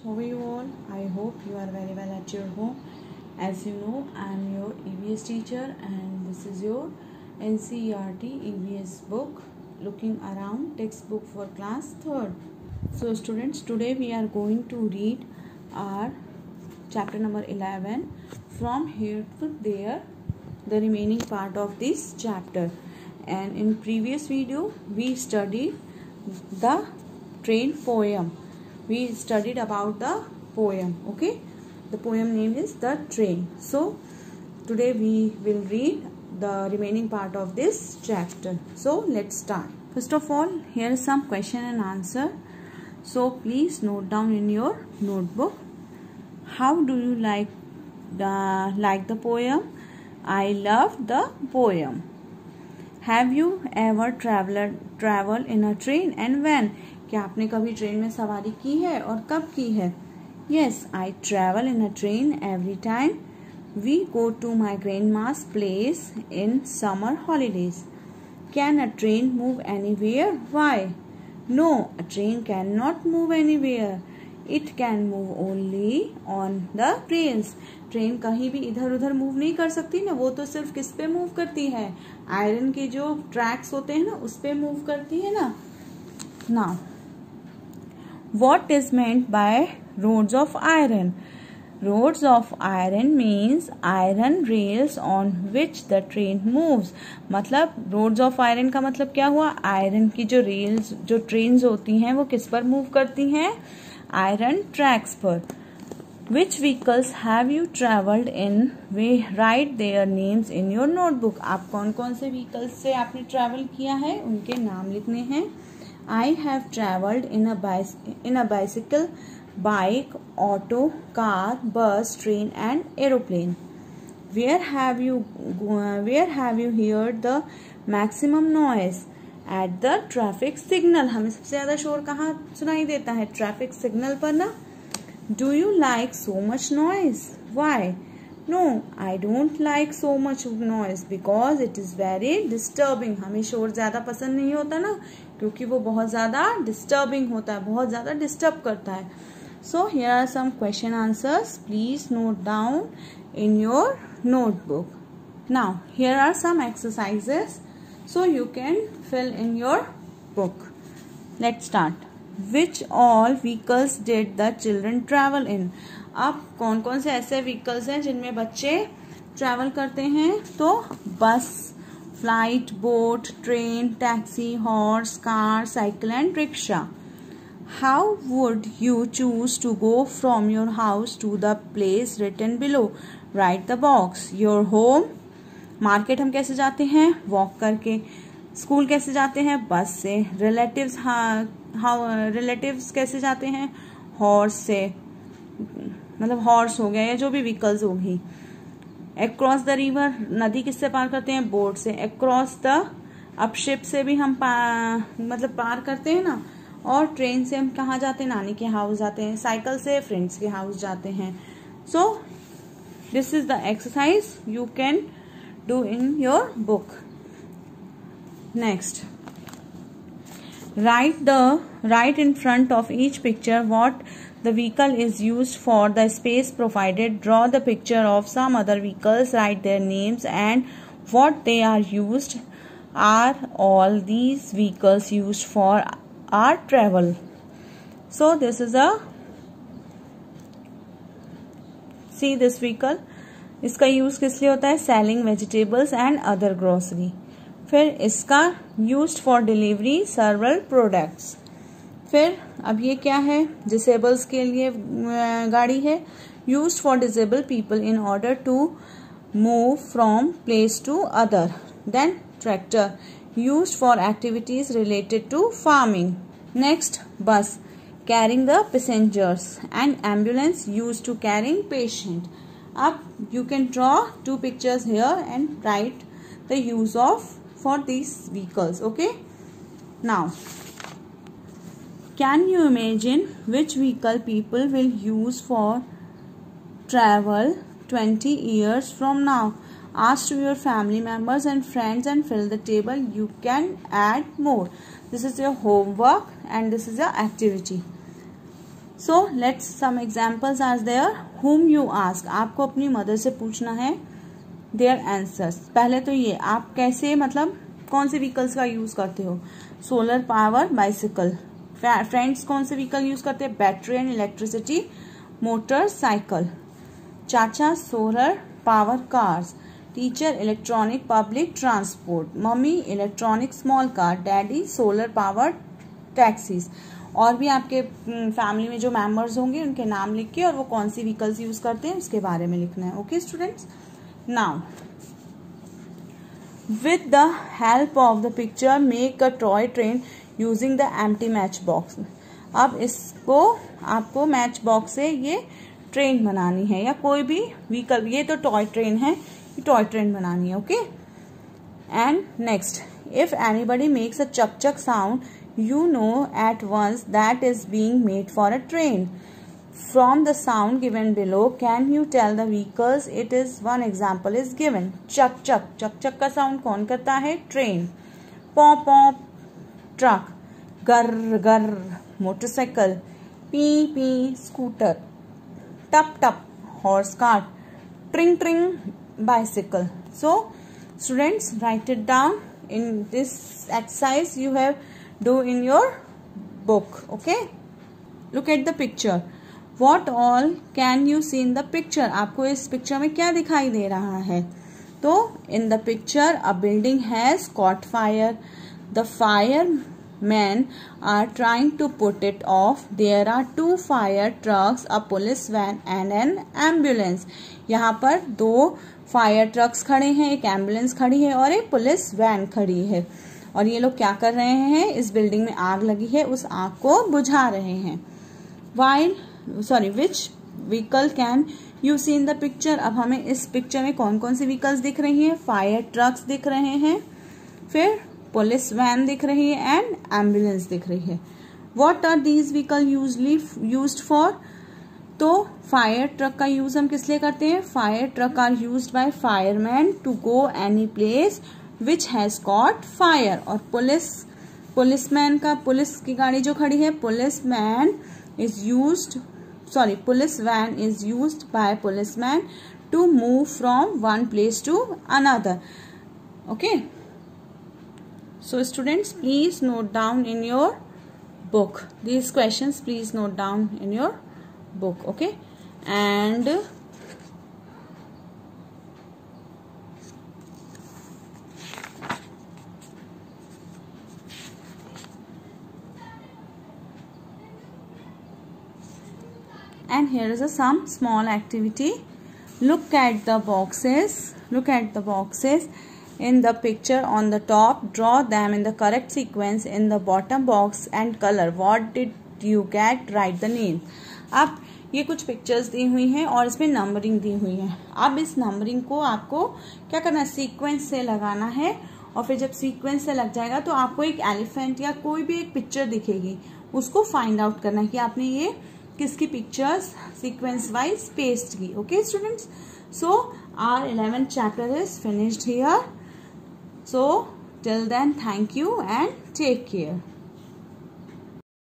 How are you all? I hope you are very well at your home. As you know, I am your EVS teacher and this is your NCERT EVS book looking around textbook for class 3rd. So students, today we are going to read our chapter number 11 from here to there, the remaining part of this chapter. And in previous video we studied the train poem. We studied about the poem. Okay, the poem name is The Train. So today we will read the remaining part of this chapter. So let's start. First of all, here is some question and answer. So please note down in your notebook. How do you like the poem? I love the poem. Have you ever traveled in a train and when? क्या आपने कभी train में सवारी की है और कब की है? Yes, I travel in a train every time we go to my grandma's place in summer holidays. Can a train move anywhere? Why? No, a train cannot move anywhere. It can move only on the rails. Train कहीं भी इधर उधर move नहीं कर सकती ना, वो तो सिर्फ किस पे मूव करती है? आयरन के जो ट्रैक्स होते हैं ना, उस पे मूव करती है ना. Now, what is meant by rods of iron? Rods of iron means iron rails on which the train moves. मतलब rods of iron का मतलब क्या हुआ? आयरन की जो रेल्स, जो ट्रेन्स होती हैं, वो किस पर मूव करती हैं? आयरन ट्रैक्स पर. Which vehicles have you travelled in? We write their names in your notebook. आप कौन कौन से व्हीकल्स से आपने ट्रैवल किया है, उनके नाम लिखने हैं. I have travelled in a bicycle, bike, auto, car, bus, train and aeroplane. Where have you heard the maximum noise? At the traffic signal. हमें सबसे ज़्यादा शोर कहाँ सुनाई देता है? ट्रैफिक सिग्नल पर ना. Do you like so much noise? Why? No, I don't like so much noise because it is very disturbing. हमें शोर ज़्यादा पसंद नहीं होता ना, क्योंकि वो बहुत ज़्यादा disturbing होता है, बहुत ज़्यादा disturb करता है. So here are some question answers. Please note down in your notebook. Now here are some exercises so you can fill in your book. Let's start. Which all vehicles did the children travel in? अब कौन कौन से ऐसे vehicles हैं जिनमें बच्चे travel करते हैं? तो bus, flight, boat, train, taxi, horse, car, cycle and rickshaw. How would you choose to go from your house to the place written below? Write the box. Your home. Market हम कैसे जाते हैं? Walk करके. School कैसे जाते हैं? बस से. रिलेटिव्स कैसे जाते हैं? हॉर्स से, मतलब हॉर्स हो गया या जो भी व्हीकल्स होगी. अक्रॉस द रिवर, नदी किससे पार करते हैं? बोट से. अक्रॉस द, अब शिप से भी हम मतलब पार करते हैं ना. और ट्रेन से हम कहाँ जाते हैं? नानी के हाउस जाते हैं. साइकिल से फ्रेंड्स के हाउस जाते हैं. So this is the exercise you can do in your book. Next, write in front of each picture what the vehicle is used for. The space provided, draw the picture of some other vehicles, write their names and what they are used. Are all these vehicles used for our travel? So this is see this vehicle, इसका use किस लिए होता है? Selling vegetables and other grocery. फिर इसका used for delivery सर्वल products. फिर अब ये क्या है? डिसेबल्स के लिए गाड़ी है. Used for disable people in order to move from place to other. Then tractor, used for activities related to farming. Next, bus, carrying the passengers. And ambulance, used to carrying patient. अब you can draw two pictures here and write the use of for these vehicles. Okay, now can you imagine which vehicle people will use for travel 20 years from now? Ask to your family members and friends and fill the table. You can add more. This is your homework and this is your activity. So let's some examples are there. whom you ask, आपको अपनी mother से पूछना है their answers. पहले तो ये आप कैसे मतलब कौन से व्हीकल्स का यूज करते हो. Solar power bicycle. फ्रेंड्स कौन से व्हीकल यूज करते हैं. Battery and electricity motorcycle. चाचा solar power cars. Teacher electronic public transport. Mummy electronic small car. Daddy solar power taxis. और भी आपके फैमिली में जो मेंबर्स होंगे उनके नाम लिख के और वो कौन सी व्हीकल्स यूज करते हैं उसके बारे में लिखना है. Okay students. Now with the help of the picture make a toy train using the empty match box. अब इसको आपको मैच बॉक्स से ये ट्रेन बनानी है या कोई भी व्हीकल. ये तो टॉय ट्रेन है, ये टॉय ट्रेन बनानी है. Okay. And next, if anybody makes a chug chug sound you know at once that is being made for a train. From the sound given below, can you tell the vehicles it is? One example is given. चक चक. चक चक का sound कौन करता है. Train. पॉ पॉ truck. गर गर motorcycle. पी पी स्कूटर. टप टप हॉर्स कार्ट. ट्रिंग ट्रिंग bicycle. So students, write it down. In this exercise you have do in your book. Okay, look at the picture. What all can you see in the picture? आपको इस picture में क्या दिखाई दे रहा है. तो in the picture a building has caught fire. The firemen are trying to put it off. There are 2 fire trucks, a police van and an ambulance. यहाँ पर 2 फायर ट्रक्स खड़े हैं, एक एम्बुलेंस खड़ी है और एक पुलिस वैन खड़ी है. और ये लोग क्या कर रहे हैं. इस बिल्डिंग में आग लगी है, उस आग को बुझा रहे हैं. Which vehicle can you see in the picture. अब हमें इस पिक्चर में कौन कौन सी व्हीकल्स दिख रही हैं. फायर ट्रक्स दिख रहे हैं, फिर पुलिस वैन दिख रही है एंड एम्बुलेंस दिख रही है. What are these vehicle used for. तो फायर ट्रक का यूज हम किस लिए करते हैं. Fire truck are used by fireman to go any place which has caught fire. और पुलिसमैन का, पुलिस की गाड़ी जो खड़ी है, police van is used by policeman to move from one place to another. Okay, so students, please note down in your book these questions. Please note down in your book. Okay, and here is some small activity. Look at the boxes in the picture on the top. Draw them in the correct sequence in the bottom box and color. What did you get? Write the name. अब ये कुछ pictures दी हुई हैं और इसमें numbering दी हुई है. अब इस नंबरिंग को आपको क्या करना है, सीक्वेंस से लगाना है. और फिर जब सीक्वेंस से लग जाएगा तो आपको एक एलिफेंट या कोई भी एक पिक्चर दिखेगी, उसको फाइंड आउट करना है कि आपने ये किसकी पिक्चर्स सीक्वेंस वाइज पेस्ट की. Okay students, so our 11th chapter is finished here. So till then, thank you and take care.